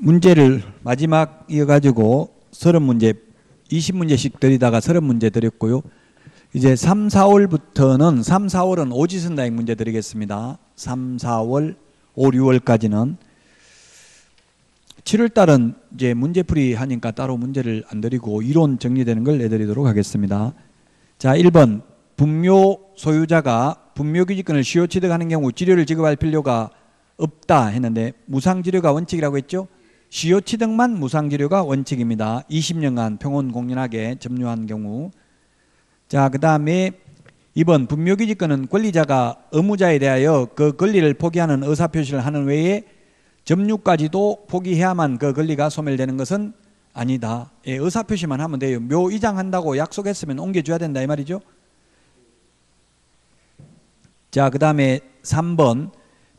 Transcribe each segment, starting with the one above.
문제를 마지막 이어가지고 30문제, 20문제씩 드리다가 30문제 드렸고요. 이제 3, 4월부터는 3, 4월은 오지선다행 문제 드리겠습니다. 3, 4월, 5, 6월까지는 7월달은 이제 문제풀이 하니까 따로 문제를 안 드리고 이론 정리되는 걸 내드리도록 하겠습니다. 자, 1번 분묘 소유자가 분묘기지권을 시효 취득하는 경우 치료를 지급할 필요가 없다 했는데 무상치료가 원칙이라고 했죠. 시효 취득만 무상치료가 원칙입니다. 20년간 평온 공연하게 점유한 경우. 자, 그 다음에 2번 분묘기지권은 권리자가 의무자에 대하여 그 권리를 포기하는 의사표시를 하는 외에 점유까지도 포기해야만 그 권리가 소멸되는 것은 아니다. 예, 의사표시만 하면 돼요. 묘 이장한다고 약속했으면 옮겨줘야 된다 이 말이죠. 자, 그 다음에 3번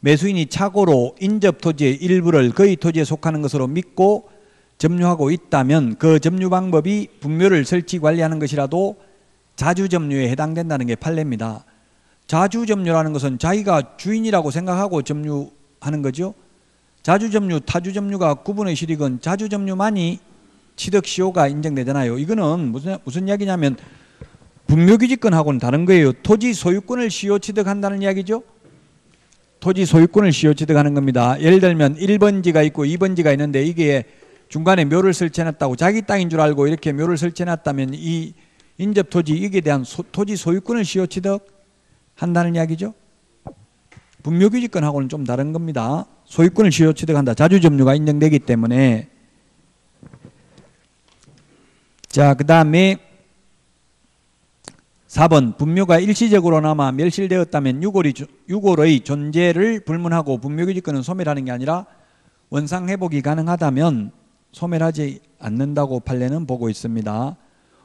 매수인이 착오로 인접 토지의 일부를 거의 토지에 속하는 것으로 믿고 점유하고 있다면 그 점유 방법이 분묘를 설치 관리하는 것이라도 자주점유에 해당된다는 게 판례입니다. 자주점유라는 것은 자기가 주인이라고 생각하고 점유하는 거죠. 자주점유, 타주점유가 구분의 실익은 자주점유만이 취득시효가 인정되잖아요. 이거는 무슨 이야기냐면 분묘기지권하고는 다른 거예요. 토지 소유권을 시효 취득한다는 이야기죠. 토지 소유권을 시효 취득하는 겁니다. 예를 들면 1번지가 있고 2번지가 있는데 이게 중간에 묘를 설치해놨다고 자기 땅인 줄 알고 이렇게 묘를 설치해놨다면 이 인접 토지 이게 대한 토지 소유권을 시효 취득한다는 이야기죠. 분묘기지권하고는 좀 다른 겁니다. 소유권을 시효 취득한다. 자주점유가 인정되기 때문에. 자, 그 다음에 4번 분묘가 일시적으로나마 멸실되었다면 유골의 존재를 불문하고 분묘기지권은 소멸하는 게 아니라 원상회복이 가능하다면 소멸하지 않는다고 판례는 보고 있습니다.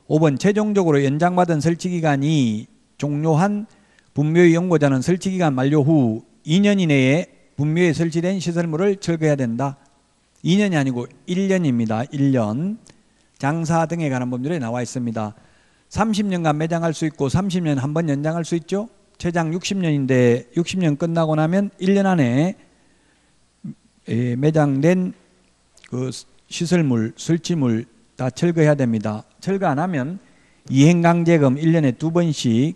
5번 최종적으로 연장받은 설치기간이 종료한 분묘의 연고자는 설치기간 만료 후 2년 이내에 분묘에 설치된 시설물을 철거해야 된다. 2년이 아니고 1년입니다. 1년. 장사 등에 관한 법률에 나와 있습니다. 30년간 매장할 수 있고 30년 한 번 연장할 수 있죠. 최장 60년인데 60년 끝나고 나면 1년 안에 매장된 그 시설물, 설치물 다 철거해야 됩니다. 철거 안 하면 이행강제금 1년에 2번씩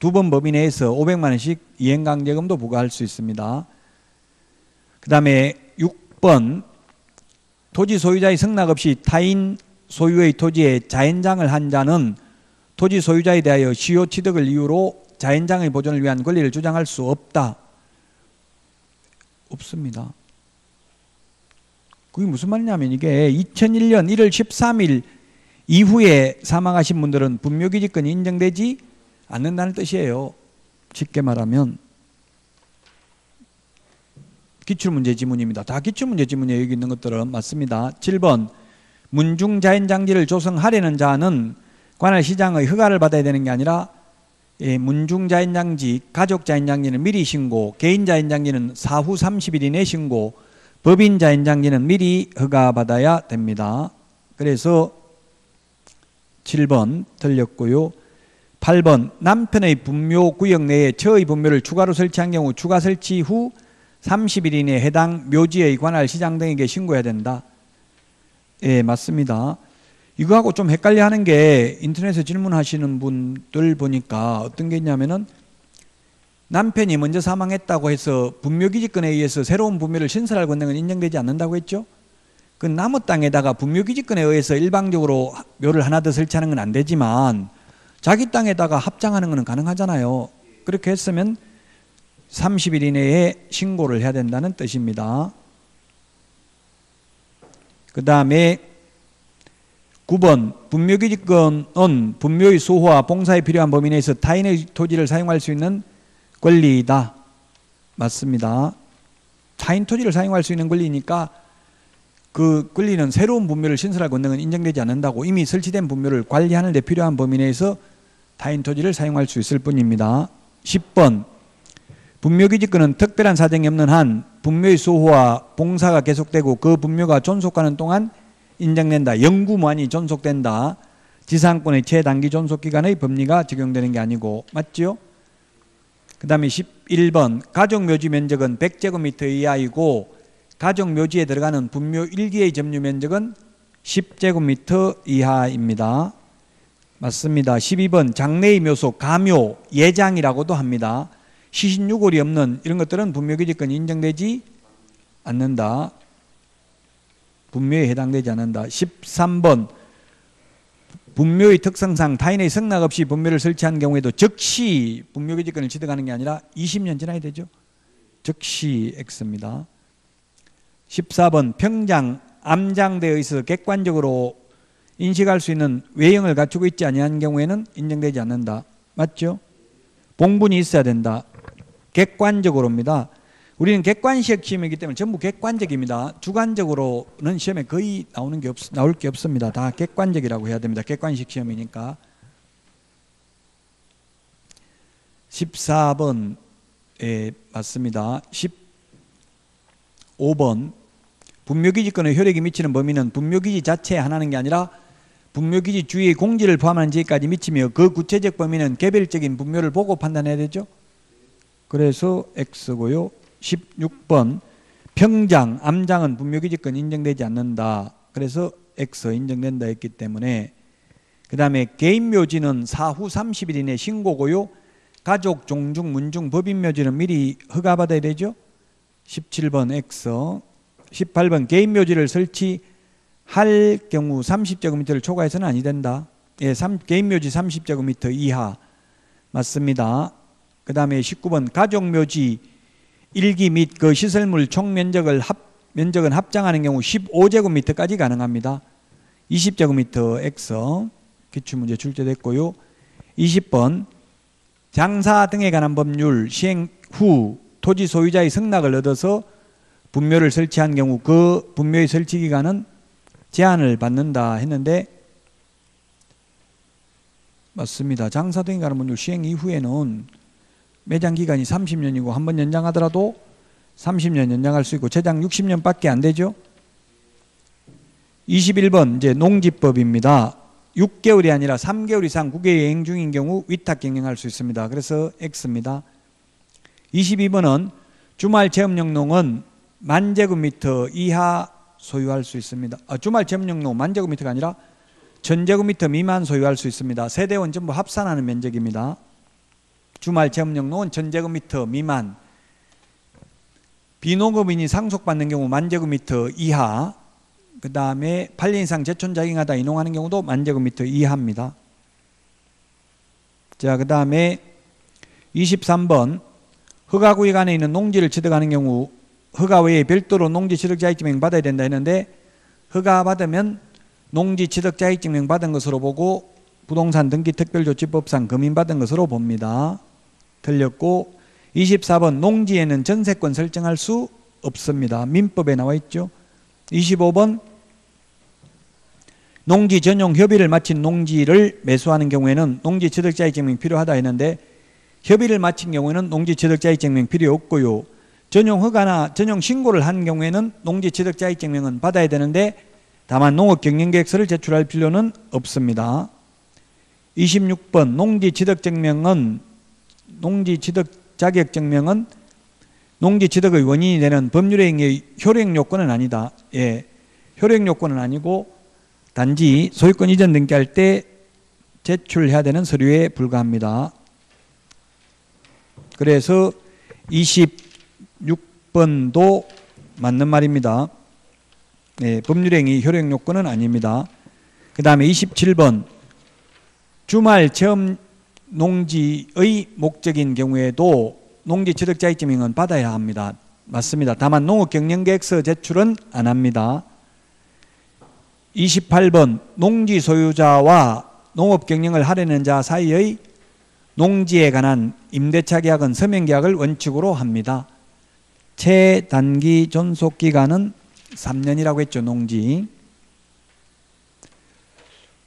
2번 범위 내에서 500만 원씩 이행강제금도 부과할 수 있습니다. 그 다음에 6번 토지 소유자의 승낙 없이 타인 소유의 토지에 자연장을 한 자는 토지 소유자에 대하여 시효 취득을 이유로 자연장의 보존을 위한 권리를 주장할 수 없다. 없습니다. 그게 무슨 말이냐면 이게 2001년 1월 13일 이후에 사망하신 분들은 분묘기지권이 인정되지 않는다는 뜻이에요. 쉽게 말하면 기출문제 지문입니다. 다 기출문제 지문에 여기 있는 것들은 맞습니다. 7번 문중자연장지를 조성하려는 자는 관할 시장의 허가를 받아야 되는 게 아니라 문중자연장지, 가족자연장지는 미리 신고, 개인자연장지는 사후 30일 이내 신고, 법인자연장지는 미리 허가받아야 됩니다. 그래서 7번 틀렸고요. 8번 남편의 분묘구역 내에 처의 분묘를 추가로 설치한 경우 추가 설치 후 30일 이내에 해당 묘지의 관할 시장 등에게 신고해야 된다. 예, 맞습니다. 이거하고 좀 헷갈려 하는 게 인터넷에 질문하시는 분들 보니까 어떤 게 있냐면은 남편이 먼저 사망했다고 해서 분묘기지권에 의해서 새로운 분묘를 신설할 권능은 인정되지 않는다고 했죠. 그 나무 땅에다가 분묘기지권에 의해서 일방적으로 묘를 하나 더 설치하는 건 안 되지만 자기 땅에다가 합장하는 건 가능하잖아요. 그렇게 했으면 30일 이내에 신고를 해야 된다는 뜻입니다. 그 다음에 9번 분묘기지권은 분묘의 수호와 봉사에 필요한 범위 내에서 타인의 토지를 사용할 수 있는 권리이다. 맞습니다. 타인 토지를 사용할 수 있는 권리니까 그 권리는 새로운 분묘를 신설할 권능은 인정되지 않는다고 이미 설치된 분묘를 관리하는 데 필요한 범위 내에서 타인 토지를 사용할 수 있을 뿐입니다. 10번 분묘기지권은 특별한 사정이 없는 한 분묘의 수호와 봉사가 계속되고 그 분묘가 존속하는 동안 인정된다. 영구무한히 존속된다. 지상권의 최단기 존속기간의 법리가 적용되는 게 아니고 맞죠? 그 다음에 11번 가족묘지 면적은 100제곱미터 이하이고 가족묘지에 들어가는 분묘 1기의 점유 면적은 10제곱미터 이하입니다. 맞습니다. 12번 장래의 묘소, 가묘, 예장이라고도 합니다. 시신유골이 없는 이런 것들은 분묘기지권이 인정되지 않는다. 분묘에 해당되지 않는다. 13번 분묘의 특성상 타인의 승낙 없이 분묘를 설치한 경우에도 즉시 분묘기지권을 취득하는 게 아니라 20년 지나야 되죠. 즉시 X입니다. 14번 평장, 암장대에 있어서 객관적으로 인식할 수 있는 외형을 갖추고 있지 아니한 경우에는 인정되지 않는다. 맞죠? 봉분이 있어야 된다. 객관적으로입니다. 우리는 객관식 시험이기 때문에 전부 객관적입니다. 주관적으로는 시험에 거의 나올 게 없습니다. 다 객관적이라고 해야 됩니다. 객관식 시험이니까. 14번 맞습니다. 15번 분묘기지권의 효력이 미치는 범위는 분묘기지 자체에 한하는 게 아니라 분묘기지 주위의 공지를 포함한 지역까지 미치며 그 구체적 범위는 개별적인 분묘를 보고 판단해야 되죠. 그래서 X고요. 16번 평장, 암장은 분묘기지권 인정되지 않는다. 그래서 X 인정된다 했기 때문에 그 다음에 개인묘지는 사후 30일 이내 신고고요. 가족, 종중, 문중, 법인묘지는 미리 허가받아야 되죠. 17번 X. 18번 개인묘지를 설치할 경우 30제곱미터를 초과해서는 아니 된다. 예, 개인묘지 30제곱미터 이하 맞습니다. 그 다음에 19번 가족묘지 1기 및 그 시설물 총면적은 합장하는 경우 15제곱미터까지 가능합니다. 20제곱미터 X 기출문제 출제됐고요. 20번 장사 등에 관한 법률 시행 후 토지 소유자의 승낙을 얻어서 분묘를 설치한 경우 그 분묘의 설치 기간은 제한을 받는다 했는데 맞습니다. 장사 등에 관한 법률 시행 이후에는 매장 기간이 30년이고 한 번 연장하더라도 30년 연장할 수 있고 최장 60년밖에 안 되죠. 21번 이제 농지법입니다. 6개월이 아니라 3개월 이상 국외 여행 중인 경우 위탁 경영할 수 있습니다. 그래서 X입니다. 22번은 주말 체험용 농은 10,000제곱미터 이하 소유할 수 있습니다. 주말 체험용 농 10,000제곱미터가 아니라 1,000제곱미터 미만 소유할 수 있습니다. 세대원 전부 합산하는 면적입니다. 주말 체험용 농은 1,000제곱미터 미만, 비농업인이 상속받는 경우 10,000제곱미터 이하, 그 다음에 8년 이상 제촌자격하다 이농하는 경우도 10,000제곱미터 이하입니다. 자, 그 다음에 23번 허가구역 안에 있는 농지를 취득하는 경우 허가 외에 별도로 농지 취득자격증명 받아야 된다 했는데 허가 받으면 농지 취득자격증명 받은 것으로 보고 부동산 등기특별조치법상 금인받은 것으로 봅니다. 틀렸고 24번 농지에는 전세권 설정할 수 없습니다. 민법에 나와 있죠. 25번 농지 전용 협의를 마친 농지를 매수하는 경우에는 농지 취득자격증명이 필요하다 했는데 협의를 마친 경우에는 농지 취득자격증명 필요 없고요. 전용 허가나 전용 신고를 한 경우에는 농지 취득자격증명은 받아야 되는데 다만 농업경영계획서를 제출할 필요는 없습니다. 26번 농지 취득자격증명은 농지 취득의 원인이 되는 법률행위의 효력요건은 아니다. 예, 효력요건은 아니고 단지 소유권 이전 등기할 때 제출해야 되는 서류에 불과합니다. 그래서 26번도 맞는 말입니다. 네, 법률행위 효력요건은 아닙니다. 그 다음에 27번 주말 체험 농지의 목적인 경우에도 농지 취득자격증명은 받아야 합니다. 맞습니다. 다만 농업경영계획서 제출은 안 합니다. 28번 농지 소유자와 농업경영을 하려는 자 사이의 농지에 관한 임대차 계약은 서명계약을 원칙으로 합니다. 최단기 존속기간은 3년이라고 했죠. 농지.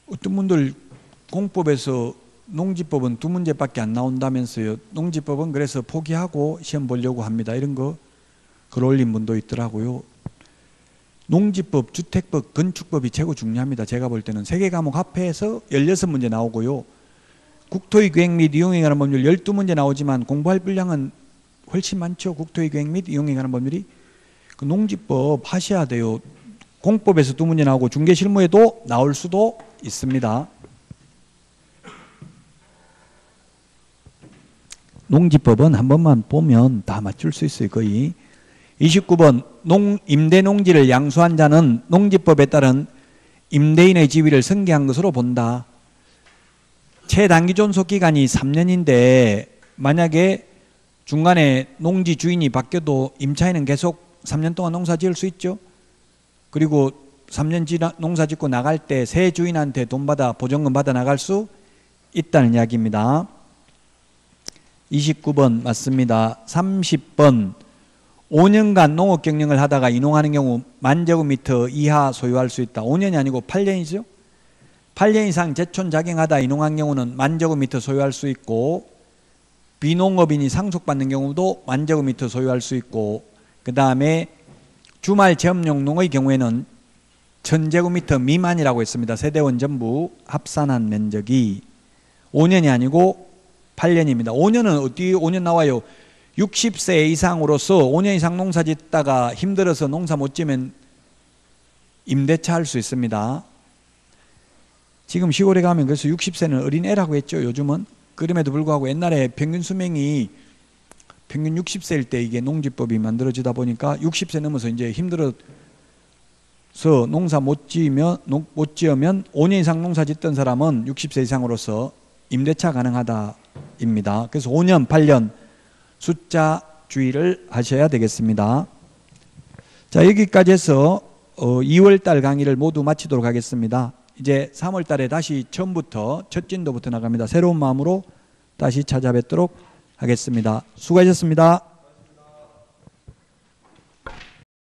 어떤 분들 공법에서 농지법은 2문제밖에 안 나온다면서요. 농지법은 그래서 포기하고 시험 보려고 합니다. 이런 거 글 올린 분도 있더라고요. 농지법, 주택법, 건축법이 최고 중요합니다. 제가 볼 때는 3개 과목 합해서 16문제 나오고요. 국토의 계획 및 이용에 관한 법률 12문제 나오지만 공부할 분량은 훨씬 많죠. 국토의 계획 및 이용에 관한 법률이. 그 농지법 하셔야 돼요. 공법에서 두 문제 나오고 중개실무에도 나올 수도 있습니다. 농지법은 한 번만 보면 다 맞출 수 있어요. 거의. 29번 임대 농지를 양수한 자는 농지법에 따른 임대인의 지위를 승계한 것으로 본다. 최단기 존속 기간이 3년인데 만약에 중간에 농지 주인이 바뀌어도 임차인은 계속 3년 동안 농사 지을 수 있죠. 그리고 3년 농사 짓고 나갈 때 새 주인한테 돈 받아 보전금 받아 나갈 수 있다는 이야기입니다. 29번 맞습니다. 30번 5년간 농업 경영을 하다가 이농하는 경우 10,000제곱미터 이하 소유할 수 있다. 5년이 아니고 8년이죠. 8년 이상 제촌 작용하다 이농한 경우는 10,000제곱미터 소유할 수 있고 비농업인이 상속받는 경우도 10,000제곱미터 소유할 수 있고 그 다음에 주말 체험용 농의 경우에는 1,000제곱미터 미만이라고 했습니다. 세대원 전부 합산한 면적이 5년이 아니고 8년입니다. 5년은 어디 5년 나와요? 60세 이상으로서 5년 이상 농사 짓다가 힘들어서 농사 못 지면 임대차 할 수 있습니다. 지금 시골에 가면 그래서 60세는 어린애라고 했죠. 요즘은. 그럼에도 불구하고 옛날에 평균 수명이 평균 60세일 때 이게 농지법이 만들어지다 보니까 60세 넘어서 이제 힘들어서 농사 못 지으면 5년 이상 농사 짓던 사람은 60세 이상으로서 임대차 가능하다입니다. 그래서 5년, 8년 숫자 주의를 하셔야 되겠습니다. 자, 여기까지 해서 2월달 강의를 모두 마치도록 하겠습니다. 이제 3월달에 다시 처음부터 첫 진도부터 나갑니다. 새로운 마음으로 다시 찾아뵙도록 하겠습니다. 수고하셨습니다.